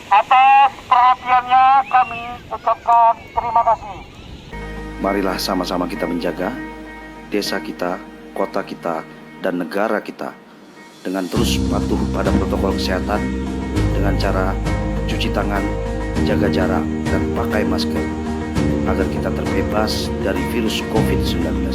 Atas perhatiannya kami ucapkan terima kasih. Marilah sama-sama kita menjaga desa kita, kota kita, dan negara kita dengan terus patuh pada protokol kesehatan dengan cara cuci tangan, jaga jarak, dan pakai masker agar kita terbebas dari virus COVID-19.